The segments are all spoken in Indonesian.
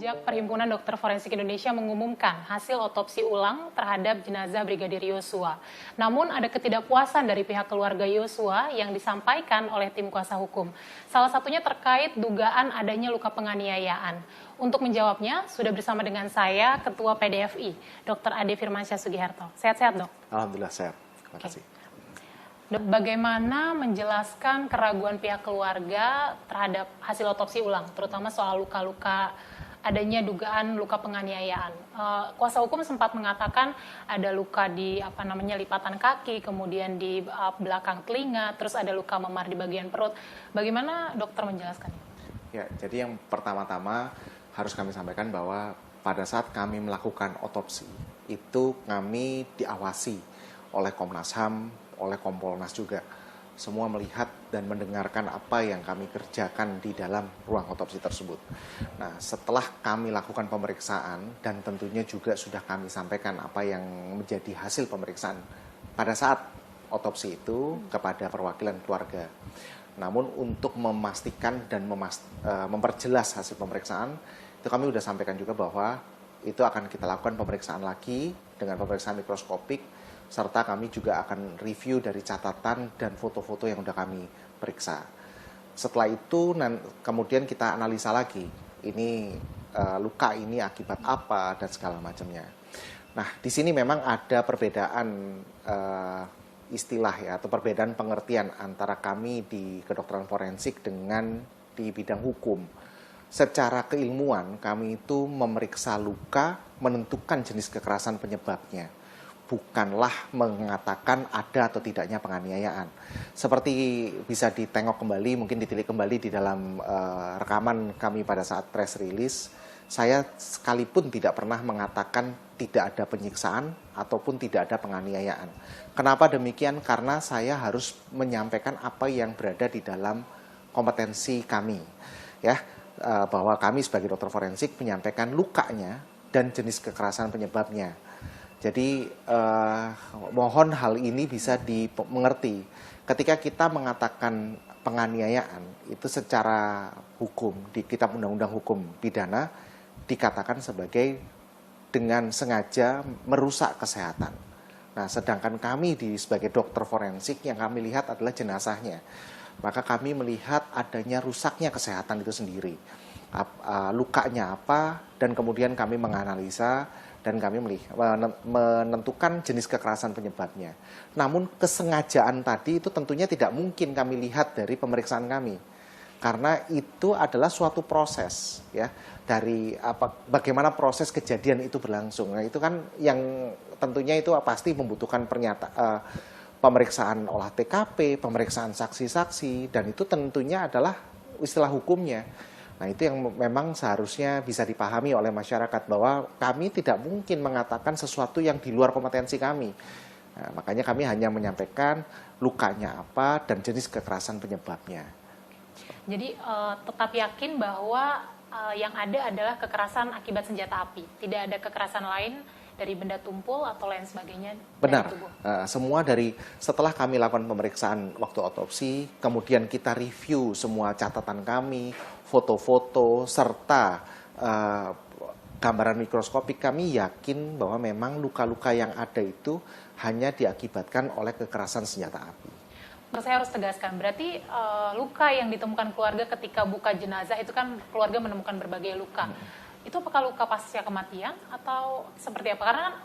Sejak Perhimpunan Dokter Forensik Indonesia mengumumkan hasil otopsi ulang terhadap jenazah Brigadir Yosua. Namun ada ketidakpuasan dari pihak keluarga Yosua yang disampaikan oleh tim kuasa hukum. Salah satunya terkait dugaan adanya luka penganiayaan. Untuk menjawabnya, sudah bersama dengan saya, Ketua PDFI, Dr. Ade Firmansyah Sugiharto. Sehat-sehat, Dok? Alhamdulillah sehat. Terima kasih. Dok, bagaimana menjelaskan keraguan pihak keluarga terhadap hasil otopsi ulang, terutama soal luka-luka adanya dugaan luka penganiayaan. Kuasa hukum sempat mengatakan ada luka di lipatan kaki, kemudian di belakang telinga, terus ada luka memar di bagian perut. Bagaimana dokter menjelaskan? Ya, jadi yang pertama-tama harus kami sampaikan bahwa pada saat kami melakukan otopsi itu kami diawasi oleh Komnas HAM, oleh Kompolnas juga. Semua melihat dan mendengarkan apa yang kami kerjakan di dalam ruang otopsi tersebut. Nah, setelah kami lakukan pemeriksaan dan tentunya juga sudah kami sampaikan apa yang menjadi hasil pemeriksaan pada saat otopsi itu kepada perwakilan keluarga. Namun untuk memastikan dan memperjelas hasil pemeriksaan, itu kami sudah sampaikan juga bahwa itu akan kita lakukan pemeriksaan lagi dengan pemeriksaan mikroskopik, serta kami juga akan review dari catatan dan foto-foto yang sudah kami periksa. Setelah itu kemudian kita analisa lagi, ini luka ini akibat apa dan segala macamnya. Nah, di sini memang ada perbedaan istilah ya, atau perbedaan pengertian antara kami di kedokteran forensik dengan di bidang hukum. Secara keilmuan kami itu memeriksa luka, menentukan jenis kekerasan penyebabnya, bukanlah mengatakan ada atau tidaknya penganiayaan. Seperti bisa ditengok kembali, mungkin ditilik kembali di dalam rekaman kami pada saat press release, saya sekalipun tidak pernah mengatakan tidak ada penyiksaan ataupun tidak ada penganiayaan. Kenapa demikian? Karena saya harus menyampaikan apa yang berada di dalam kompetensi kami, ya, bahwa kami sebagai dokter forensik menyampaikan lukanya dan jenis kekerasan penyebabnya. Jadi mohon hal ini bisa dimengerti. Ketika kita mengatakan penganiayaan, itu secara hukum di Kitab Undang-Undang Hukum Pidana dikatakan sebagai dengan sengaja merusak kesehatan. Nah, sedangkan kami sebagai dokter forensik yang kami lihat adalah jenazahnya. Maka kami melihat adanya rusaknya kesehatan itu sendiri. Lukanya apa, dan kemudian kami menganalisa dan kami menentukan jenis kekerasan penyebabnya. Namun kesengajaan tadi itu tentunya tidak mungkin kami lihat dari pemeriksaan kami, karena itu adalah suatu proses, ya, dari bagaimana proses kejadian itu berlangsung. Nah, itu kan yang tentunya itu pasti membutuhkan pemeriksaan olah TKP, pemeriksaan saksi-saksi, dan itu tentunya adalah istilah hukumnya. Nah, itu yang memang seharusnya bisa dipahami oleh masyarakat, bahwa kami tidak mungkin mengatakan sesuatu yang di luar kompetensi kami. Nah, makanya kami hanya menyampaikan lukanya apa dan jenis kekerasan penyebabnya. Jadi tetap yakin bahwa yang ada adalah kekerasan akibat senjata api, tidak ada kekerasan lain dari benda tumpul atau lain sebagainya. Benar, semua setelah kami lakukan pemeriksaan waktu otopsi, kemudian kita review semua catatan kami, foto-foto, serta gambaran mikroskopik, kami yakin bahwa memang luka-luka yang ada itu hanya diakibatkan oleh kekerasan senjata api. Saya harus tegaskan, berarti luka yang ditemukan keluarga ketika buka jenazah itu kan keluarga menemukan berbagai luka. Itu apakah luka pasca kematian atau seperti apa? Karena kan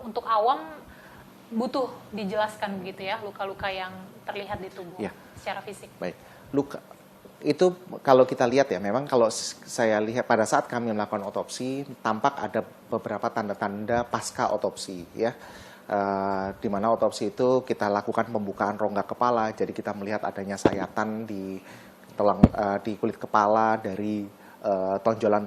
untuk awam butuh dijelaskan begitu ya, luka-luka yang terlihat di tubuh secara fisik. Baik, luka itu kalau kita lihat ya, memang kalau saya lihat pada saat kami melakukan otopsi, tampak ada beberapa tanda-tanda pasca otopsi, ya. Di mana otopsi itu kita lakukan pembukaan rongga kepala, jadi kita melihat adanya sayatan di kulit kepala dari tonjolan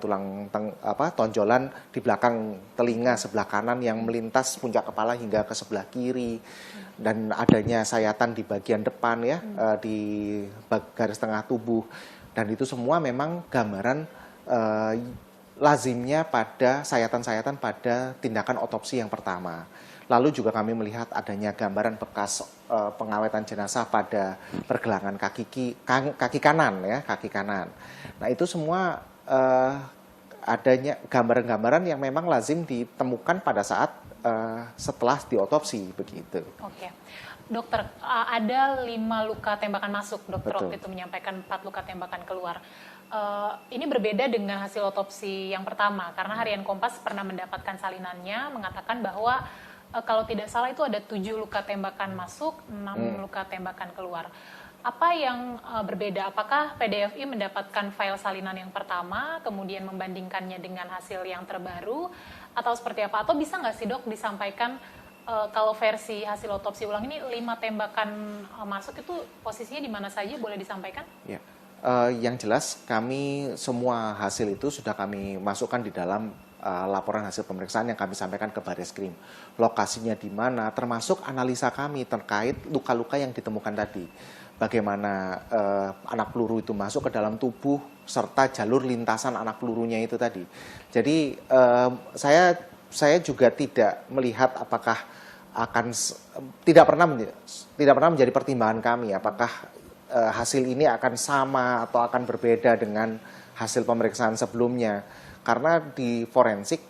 tonjolan di belakang telinga sebelah kanan yang melintas puncak kepala hingga ke sebelah kiri, dan adanya sayatan di bagian depan, ya, di garis tengah tubuh, dan itu semua memang gambaran lazimnya pada sayatan-sayatan pada tindakan otopsi yang pertama. Lalu juga kami melihat adanya gambaran bekas pengawetan jenazah pada pergelangan kaki kanan, ya, kaki kanan. Nah, itu semua adanya gambaran-gambaran yang memang lazim ditemukan pada saat setelah diotopsi begitu. Oke. Dokter, ada 5 luka tembakan masuk, dokter Betul. waktu itu menyampaikan 4 luka tembakan keluar. Ini berbeda dengan hasil otopsi yang pertama, karena Harian Kompas pernah mendapatkan salinannya mengatakan bahwa kalau tidak salah itu ada 7 luka tembakan masuk, 6 luka tembakan keluar. Apa yang berbeda? Apakah PDFI mendapatkan file salinan yang pertama, kemudian membandingkannya dengan hasil yang terbaru, atau seperti apa? Atau bisa nggak sih dok disampaikan kalau versi hasil otopsi ulang ini 5 tembakan masuk itu posisinya di mana saja, boleh disampaikan? Ya. Yang jelas kami semua hasil itu sudah kami masukkan di dalam laporan hasil pemeriksaan yang kami sampaikan ke Barreskrim. Lokasinya di mana, termasuk analisa kami terkait luka-luka yang ditemukan tadi. Bagaimana anak peluru itu masuk ke dalam tubuh serta jalur lintasan anak pelurunya itu tadi. Jadi saya juga tidak melihat apakah tidak pernah menjadi pertimbangan kami apakah hasil ini akan sama atau akan berbeda dengan hasil pemeriksaan sebelumnya. Karena di forensik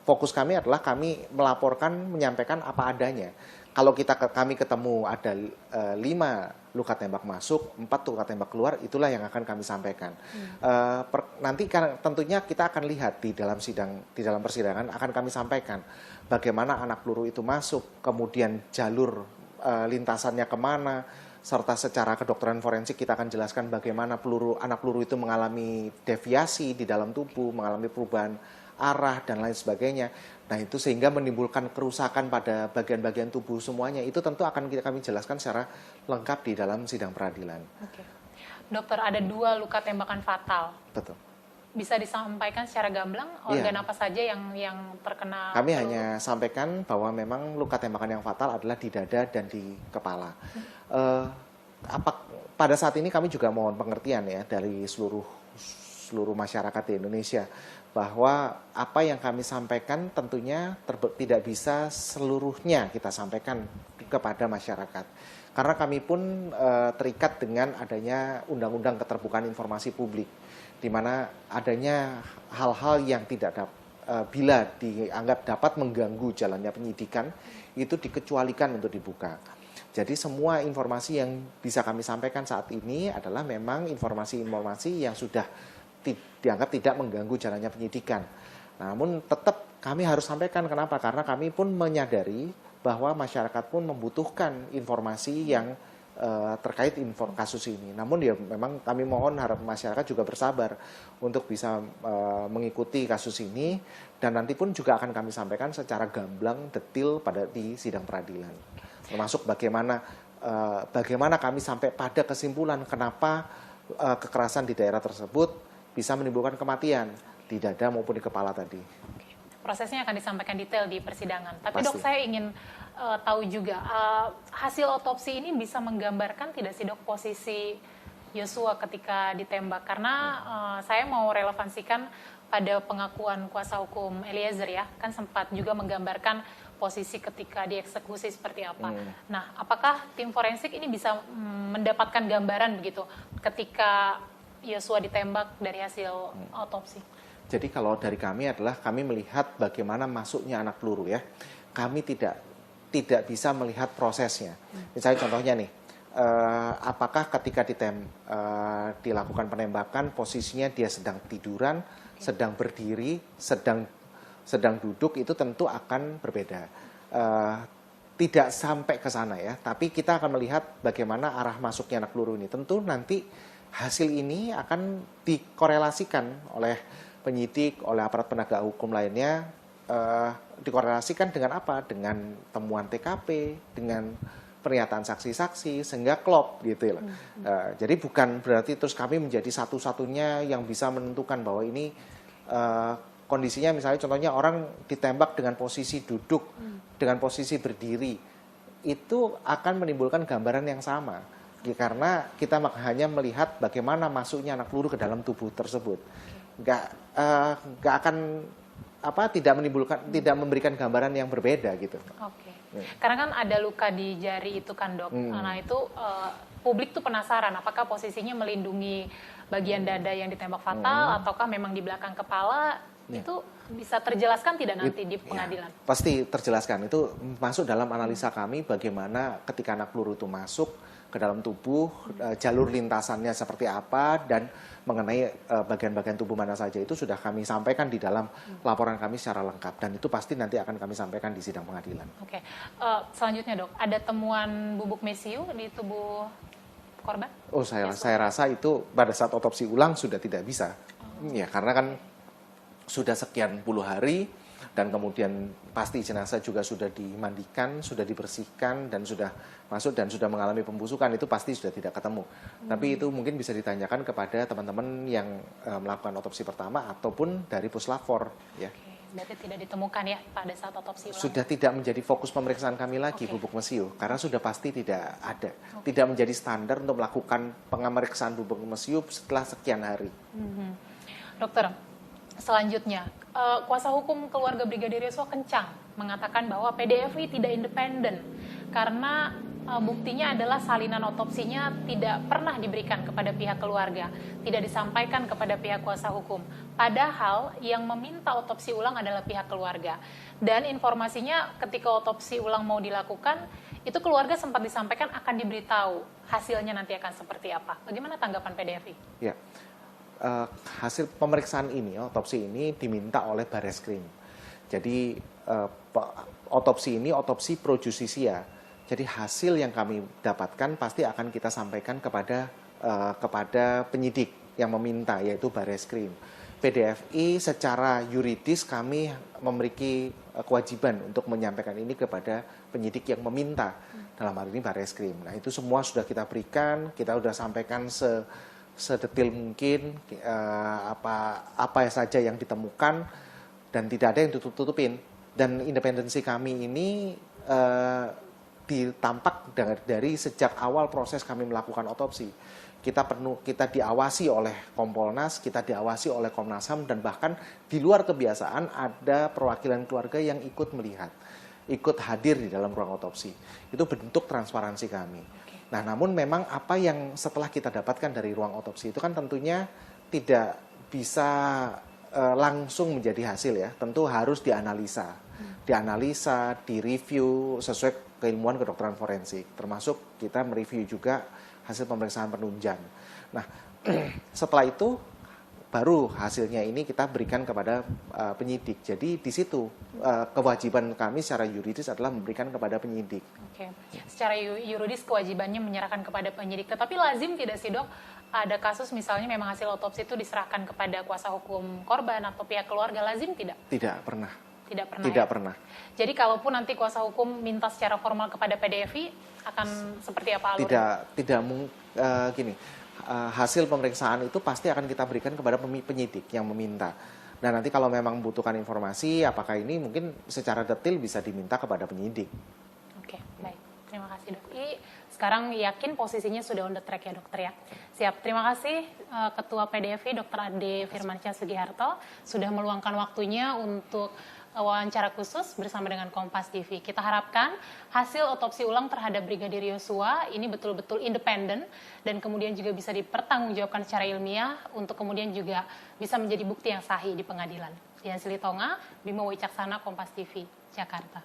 fokus kami adalah kami melaporkan, menyampaikan apa adanya. Kalau kami ketemu ada 5 luka tembak masuk, 4 luka tembak keluar, itulah yang akan kami sampaikan. Nanti tentunya kita akan lihat di dalam persidangan akan kami sampaikan bagaimana anak peluru itu masuk, kemudian jalur lintasannya kemana, serta secara kedokteran forensik kita akan jelaskan bagaimana anak peluru itu mengalami deviasi di dalam tubuh, mengalami perubahan arah dan lain sebagainya. Nah itu sehingga menimbulkan kerusakan pada bagian-bagian tubuh semuanya. Itu tentu akan kami jelaskan secara lengkap di dalam sidang peradilan. Oke. Dokter, ada 2 luka tembakan fatal. Betul. Bisa disampaikan secara gamblang organ apa saja yang terkena? Kami hanya sampaikan bahwa memang luka tembakan yang fatal adalah di dada dan di kepala. Pada saat ini kami juga mohon pengertian ya dari seluruh masyarakat di Indonesia bahwa apa yang kami sampaikan tentunya tidak bisa seluruhnya kita sampaikan kepada masyarakat. Karena kami pun terikat dengan adanya Undang-Undang Keterbukaan Informasi Publik, di mana adanya hal-hal yang bila dianggap dapat mengganggu jalannya penyidikan, itu dikecualikan untuk dibuka. Jadi semua informasi yang bisa kami sampaikan saat ini adalah memang informasi-informasi yang sudah dianggap tidak mengganggu jalannya penyidikan. Namun tetap kami harus sampaikan, kenapa? Karena kami pun menyadari bahwa masyarakat pun membutuhkan informasi yang terkait kasus ini. Namun ya memang kami mohon harap masyarakat juga bersabar untuk bisa mengikuti kasus ini, dan nanti pun juga akan kami sampaikan secara gamblang, detil di sidang peradilan. Termasuk bagaimana kami sampai pada kesimpulan kenapa kekerasan di daerah tersebut bisa menimbulkan kematian di dada maupun di kepala tadi. Prosesnya akan disampaikan detail di persidangan. Tapi Pasti. dok, saya ingin tahu juga hasil otopsi ini bisa menggambarkan tidak sih dok posisi Yosua ketika ditembak? Karena saya mau relevansikan pada pengakuan kuasa hukum Eliezer ya, kan sempat juga menggambarkan posisi ketika dieksekusi seperti apa. Nah, apakah tim forensik ini bisa mendapatkan gambaran begitu ketika Yosua ditembak dari hasil otopsi? Jadi kalau dari kami adalah kami melihat bagaimana masuknya anak peluru ya. Kami tidak bisa melihat prosesnya. Misalnya contohnya nih, apakah ketika dilakukan penembakan posisinya dia sedang tiduran, sedang berdiri, sedang duduk, itu tentu akan berbeda. Tidak sampai ke sana ya, tapi kita akan melihat bagaimana arah masuknya anak peluru ini. Tentu nanti hasil ini akan dikorelasikan oleh penyidik, oleh aparat penegak hukum lainnya, dikorelasikan dengan apa? Dengan temuan TKP, dengan pernyataan saksi-saksi, sehingga klop gitu ya. Jadi bukan berarti terus kami menjadi satu-satunya yang bisa menentukan bahwa ini kondisinya, misalnya contohnya orang ditembak dengan posisi duduk, dengan posisi berdiri, itu akan menimbulkan gambaran yang sama. Karena kita hanya melihat bagaimana masuknya anak peluru ke dalam tubuh tersebut. Nggak akan tidak memberikan gambaran yang berbeda gitu. Oke. Karena kan ada luka di jari itu kan dok. Nah itu publik tuh penasaran apakah posisinya melindungi bagian dada yang ditembak fatal ataukah memang di belakang kepala. Ya. Itu bisa terjelaskan tidak nanti di pengadilan? Ya, pasti terjelaskan. Itu masuk dalam analisa kami bagaimana ketika anak peluru itu masuk ke dalam tubuh, jalur lintasannya seperti apa, dan mengenai bagian-bagian tubuh mana saja itu sudah kami sampaikan di dalam laporan kami secara lengkap. Dan itu pasti nanti akan kami sampaikan di sidang pengadilan. Oke. Selanjutnya dok, ada temuan bubuk mesiu di tubuh korban? Oh, saya rasa itu pada saat otopsi ulang sudah tidak bisa. Ya, karena kan sudah sekian puluh hari, dan kemudian pasti jenazah juga sudah dimandikan, sudah dibersihkan, dan sudah masuk dan sudah mengalami pembusukan, itu pasti sudah tidak ketemu. Tapi itu mungkin bisa ditanyakan kepada teman-teman yang melakukan otopsi pertama ataupun dari puslapor. Ya. Oke. Berarti tidak ditemukan ya pada saat otopsi ulang? Sudah tidak menjadi fokus pemeriksaan kami lagi bubuk mesiu, karena sudah pasti tidak ada. Tidak menjadi standar untuk melakukan pemeriksaan bubuk mesiu setelah sekian hari. Dokter, selanjutnya, kuasa hukum keluarga Brigadir Yosua kencang mengatakan bahwa PDFI tidak independen karena buktinya adalah salinan otopsinya tidak pernah diberikan kepada pihak keluarga, tidak disampaikan kepada pihak kuasa hukum. Padahal yang meminta otopsi ulang adalah pihak keluarga. Dan informasinya ketika otopsi ulang mau dilakukan, itu keluarga sempat disampaikan akan diberitahu hasilnya nanti akan seperti apa. Bagaimana tanggapan PDFI? Ya. Hasil pemeriksaan ini, otopsi ini diminta oleh Bareskrim. Jadi otopsi ini otopsi pro justisia. Jadi hasil yang kami dapatkan pasti akan kita sampaikan kepada penyidik yang meminta, yaitu Bareskrim. PDFI secara yuridis kami memiliki kewajiban untuk menyampaikan ini kepada penyidik yang meminta, dalam hal ini Bareskrim. Nah, itu semua sudah kita berikan, kita sudah sampaikan sedetil mungkin apa saja yang ditemukan, dan tidak ada yang tutup-tutupin. Dan independensi kami ini ditampak dari sejak awal proses kami melakukan otopsi. Kita diawasi oleh Kompolnas, kita diawasi oleh Komnas HAM, dan bahkan di luar kebiasaan ada perwakilan keluarga yang ikut melihat, ikut hadir di dalam ruang otopsi. Itu bentuk transparansi kami. Nah, namun memang apa yang setelah kita dapatkan dari ruang otopsi itu kan tentunya tidak bisa langsung menjadi hasil ya. Tentu harus dianalisa, direview sesuai keilmuan kedokteran forensik. Termasuk kita mereview juga hasil pemeriksaan penunjang. Nah, setelah itu baru hasilnya ini kita berikan kepada penyidik. Jadi di situ kewajiban kami secara yuridis adalah memberikan kepada penyidik. Oke, secara yuridis kewajibannya menyerahkan kepada penyidik. Tetapi lazim tidak sih dok, ada kasus misalnya memang hasil otopsi itu diserahkan kepada kuasa hukum korban atau pihak keluarga, lazim tidak? Tidak pernah. Tidak pernah. Tidak ya? pernah. Jadi kalaupun nanti kuasa hukum minta secara formal kepada PDFI, akan seperti apa alurnya? Tidak gini. Hasil pemeriksaan itu pasti akan kita berikan kepada penyidik yang meminta. Dan nanti kalau memang membutuhkan informasi, apakah ini mungkin secara detail bisa diminta kepada penyidik. Oke, baik. Terima kasih dok. Sekarang yakin posisinya sudah on the track ya dokter ya. Siap, terima kasih Ketua PDFI Dr. Ade Firmansyah Sugiharto sudah meluangkan waktunya untuk wawancara khusus bersama dengan Kompas TV. Kita harapkan hasil otopsi ulang terhadap Brigadir Yosua ini betul-betul independen dan kemudian juga bisa dipertanggungjawabkan secara ilmiah untuk kemudian juga bisa menjadi bukti yang sahih di pengadilan. Dian Silitonga, Bimo Wicaksana, Kompas TV, Jakarta.